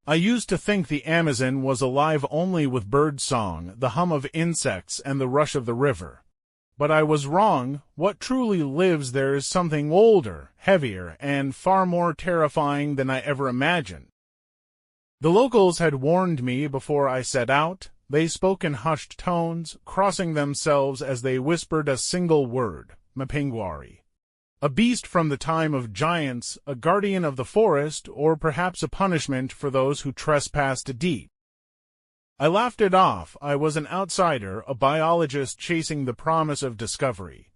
I used to think the Amazon was alive only with bird song, the hum of insects, and the rush of the river. But I was wrong. What truly lives there is something older, heavier, and far more terrifying than I ever imagined. The locals had warned me before I set out. They spoke in hushed tones, crossing themselves as they whispered a single word, Mapinguari. A beast from the time of giants, a guardian of the forest, or perhaps a punishment for those who trespassed deep. I laughed it off. I was an outsider, a biologist chasing the promise of discovery.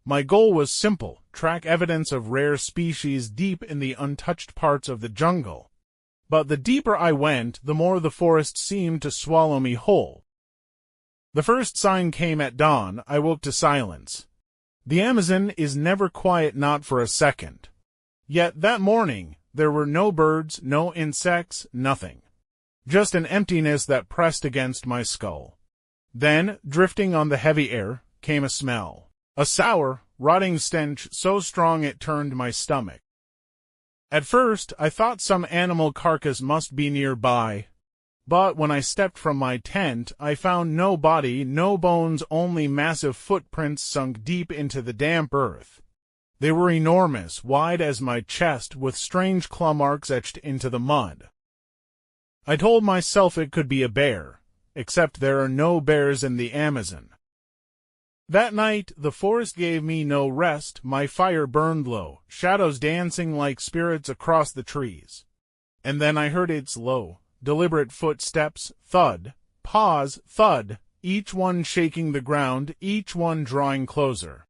My goal was simple: track evidence of rare species deep in the untouched parts of the jungle. But the deeper I went, the more the forest seemed to swallow me whole. The first sign came at dawn. I woke to silence. The Amazon is never quiet, not for a second. Yet that morning, there were no birds, no insects, nothing. Just an emptiness that pressed against my skull. Then, drifting on the heavy air, came a smell. A sour, rotting stench so strong it turned my stomach. At first, I thought some animal carcass must be nearby. But when I stepped from my tent, I found no body, no bones, only massive footprints sunk deep into the damp earth. They were enormous, wide as my chest, with strange claw marks etched into the mud. I told myself it could be a bear, except there are no bears in the Amazon. That night, the forest gave me no rest. My fire burned low, shadows dancing like spirits across the trees. And then I heard its low, deliberate footsteps, thud, pause, thud, each one shaking the ground, each one drawing closer.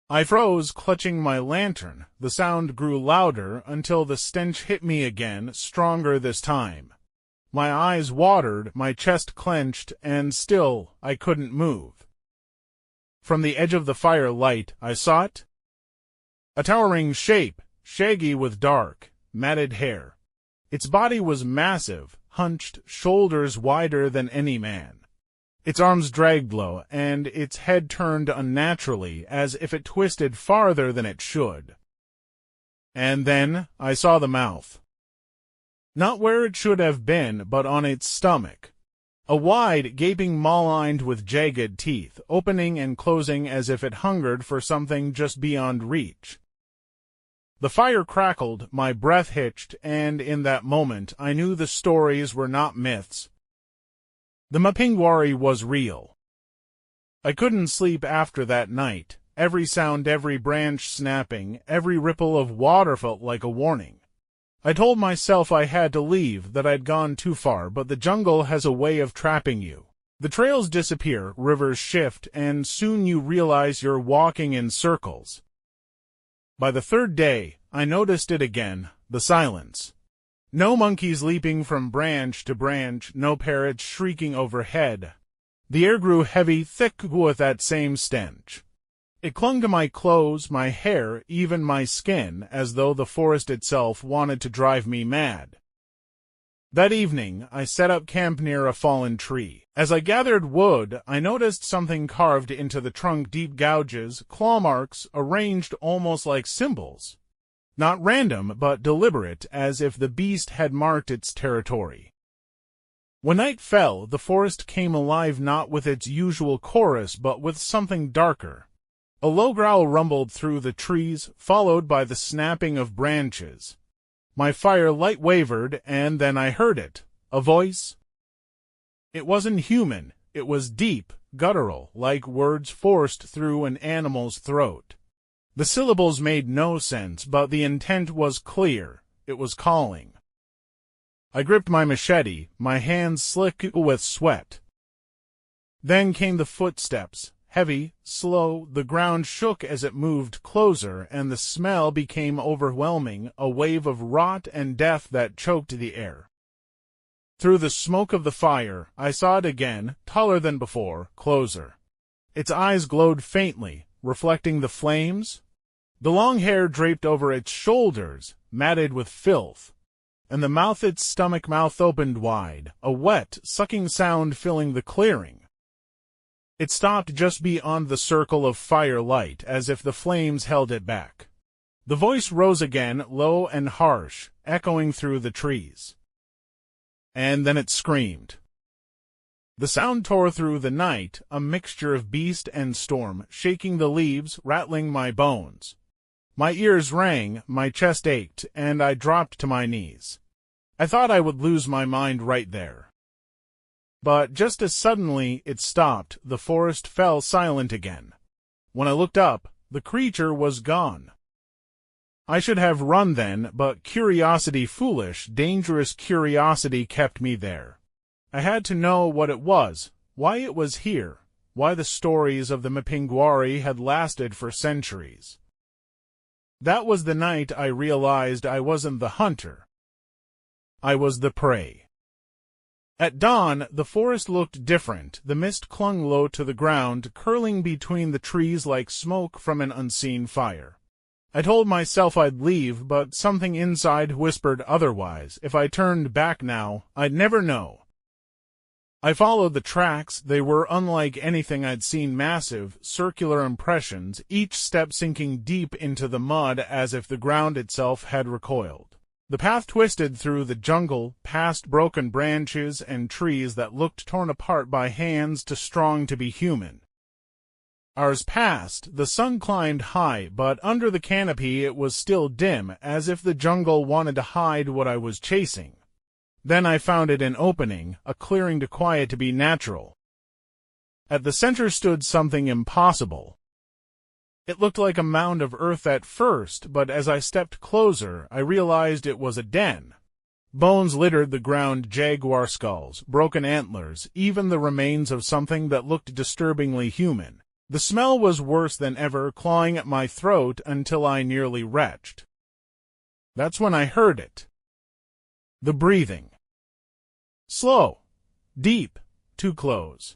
I froze, clutching my lantern. The sound grew louder until the stench hit me again, stronger this time. My eyes watered, my chest clenched, and still I couldn't move. From the edge of the firelight, I saw it. A towering shape, shaggy with dark, matted hair. Its body was massive, hunched, shoulders wider than any man. Its arms dragged low, and its head turned unnaturally, as if it twisted farther than it should. And then I saw the mouth. Not where it should have been, but on its stomach. A wide, gaping maw lined with jagged teeth, opening and closing as if it hungered for something just beyond reach. The fire crackled, my breath hitched, and in that moment I knew the stories were not myths. The Mapinguari was real. I couldn't sleep after that night. Every sound, every branch snapping, every ripple of water felt like a warning. I told myself I had to leave, that I'd gone too far, but the jungle has a way of trapping you. The trails disappear, rivers shift, and soon you realize you're walking in circles. By the third day, I noticed it again, the silence. No monkeys leaping from branch to branch, no parrots shrieking overhead. The air grew heavy, thick with that same stench. It clung to my clothes, my hair, even my skin, as though the forest itself wanted to drive me mad. That evening, I set up camp near a fallen tree. As I gathered wood, I noticed something carved into the trunk, deep gouges, claw marks, arranged almost like symbols. Not random, but deliberate, as if the beast had marked its territory. When night fell, the forest came alive, not with its usual chorus, but with something darker. A low growl rumbled through the trees, followed by the snapping of branches. My firelight wavered, and then I heard it, a voice. It wasn't human. It was deep, guttural, like words forced through an animal's throat. The syllables made no sense, but the intent was clear. It was calling. I gripped my machete, my hands slick with sweat. Then came the footsteps. Heavy, slow, the ground shook as it moved closer, and the smell became overwhelming, a wave of rot and death that choked the air. Through the smoke of the fire, I saw it again, taller than before, closer. Its eyes glowed faintly, reflecting the flames. The long hair draped over its shoulders, matted with filth, and the mouth, its stomach mouth opened wide, a wet, sucking sound filling the clearing. It stopped just beyond the circle of firelight, as if the flames held it back. The voice rose again, low and harsh, echoing through the trees. and then it screamed. The sound tore through the night, a mixture of beast and storm, shaking the leaves, rattling my bones. My ears rang, my chest ached, and I dropped to my knees. I thought I would lose my mind right there. But just as suddenly it stopped, the forest fell silent again. When I looked up, the creature was gone. I should have run then, but curiosity, foolish, dangerous curiosity, kept me there. I had to know what it was, why it was here, why the stories of the Mapinguari had lasted for centuries. That was the night I realized I wasn't the hunter. I was the prey. At dawn, the forest looked different. The mist clung low to the ground, curling between the trees like smoke from an unseen fire. I told myself I'd leave, but something inside whispered otherwise. If I turned back now, I'd never know. I followed the tracks. They were unlike anything I'd seen, massive, circular impressions, each step sinking deep into the mud as if the ground itself had recoiled. The path twisted through the jungle, past broken branches and trees that looked torn apart by hands too strong to be human. Hours passed. The sun climbed high, but under the canopy it was still dim, as if the jungle wanted to hide what I was chasing. Then I found it an opening, a clearing too quiet to be natural. At the center stood something impossible. It looked like a mound of earth at first, but as I stepped closer, I realized it was a den. Bones littered the ground, jaguar skulls, broken antlers, even the remains of something that looked disturbingly human. The smell was worse than ever, clawing at my throat until I nearly retched. That's when I heard it. The breathing. Slow, deep, too close.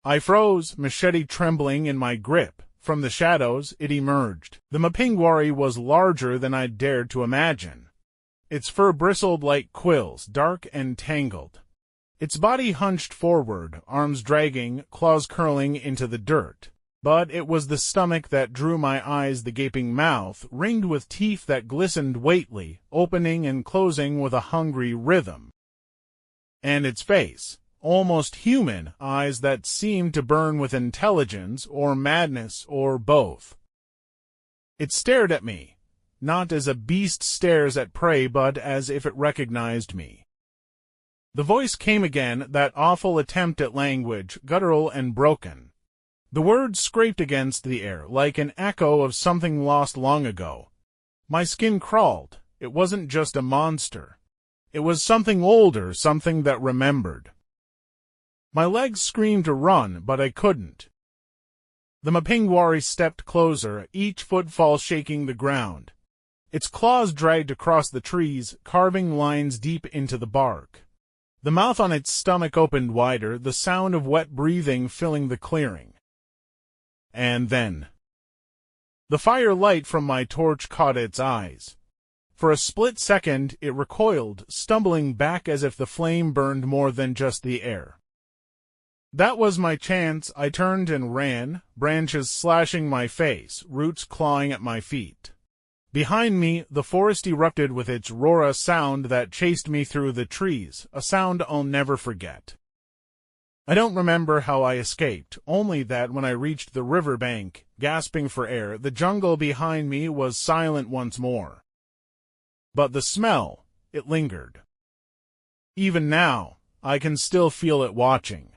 I froze, machete trembling in my grip. From the shadows, it emerged. The Mapinguari was larger than I'd dared to imagine. Its fur bristled like quills, dark and tangled. Its body hunched forward, arms dragging, claws curling into the dirt. But it was the stomach that drew my eyes, the gaping mouth, ringed with teeth that glistened weightly, opening and closing with a hungry rhythm. And its face. Almost human, eyes that seemed to burn with intelligence or madness or both. It stared at me, not as a beast stares at prey, but as if it recognized me. The voice came again, that awful attempt at language, guttural and broken. The words scraped against the air, like an echo of something lost long ago. My skin crawled. It wasn't just a monster. It was something older, something that remembered. My legs screamed to run, but I couldn't. The Mapinguari stepped closer, each footfall shaking the ground. Its claws dragged across the trees, carving lines deep into the bark. The mouth on its stomach opened wider, the sound of wet breathing filling the clearing. And then the firelight from my torch caught its eyes. For a split second it recoiled, stumbling back as if the flame burned more than just the air. That was my chance. I turned and ran, branches slashing my face, roots clawing at my feet. Behind me, the forest erupted with its roar, a sound that chased me through the trees, a sound I'll never forget. I don't remember how I escaped, only that when I reached the river bank, gasping for air, the jungle behind me was silent once more. But the smell, it lingered. Even now, I can still feel it watching.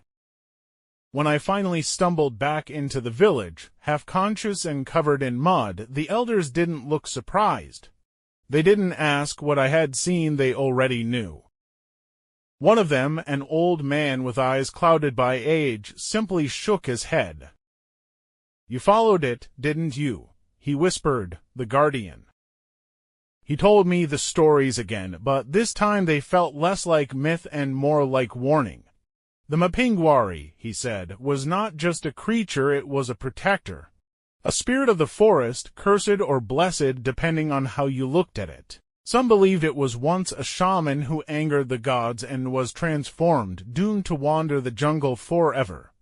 When I finally stumbled back into the village, half-conscious and covered in mud, the elders didn't look surprised. They didn't ask what I had seen, they already knew. One of them, an old man with eyes clouded by age, simply shook his head. "You followed it, didn't you?" he whispered, the guardian. He told me the stories again, but this time they felt less like myth and more like warning. The Mapinguari, he said, was not just a creature, it was a protector. A spirit of the forest, cursed or blessed depending on how you looked at it. Some believed it was once a shaman who angered the gods and was transformed, doomed to wander the jungle forever.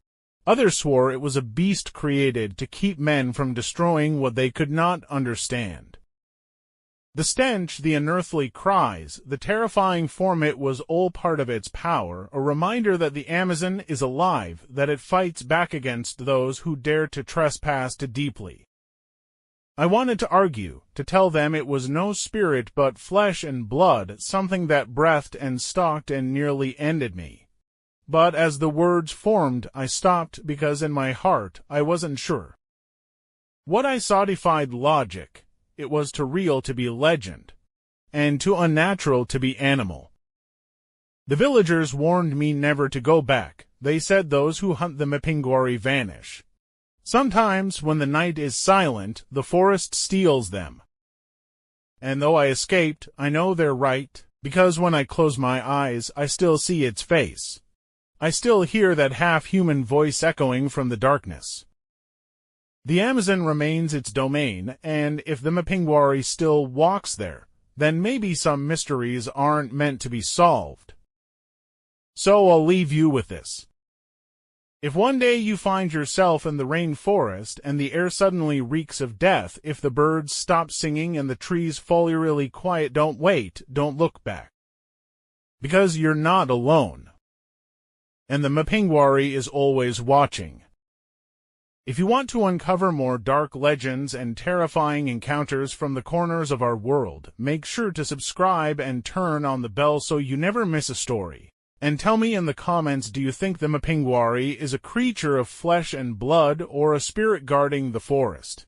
Others swore it was a beast created to keep men from destroying what they could not understand. The stench, the unearthly cries, the terrifying form, it was all part of its power, a reminder that the Amazon is alive, that it fights back against those who dare to trespass too deeply. I wanted to argue, to tell them it was no spirit but flesh and blood, something that breathed and stalked and nearly ended me. But as the words formed, I stopped because in my heart I wasn't sure. What I saw defied logic. It was too real to be legend, and too unnatural to be animal. The villagers warned me never to go back. They said those who hunt the Mapinguari vanish. Sometimes, when the night is silent, the forest steals them. And though I escaped, I know they're right, because when I close my eyes, I still see its face. I still hear that half-human voice echoing from the darkness. The Amazon remains its domain, and if the Mapinguari still walks there, then maybe some mysteries aren't meant to be solved. So I'll leave you with this. If one day you find yourself in the rainforest and the air suddenly reeks of death, if the birds stop singing and the trees fall eerily quiet, don't wait, don't look back. Because you're not alone. And the Mapinguari is always watching. If you want to uncover more dark legends and terrifying encounters from the corners of our world, make sure to subscribe and turn on the bell so you never miss a story. And tell me in the comments, do you think the Mapinguari is a creature of flesh and blood or a spirit guarding the forest?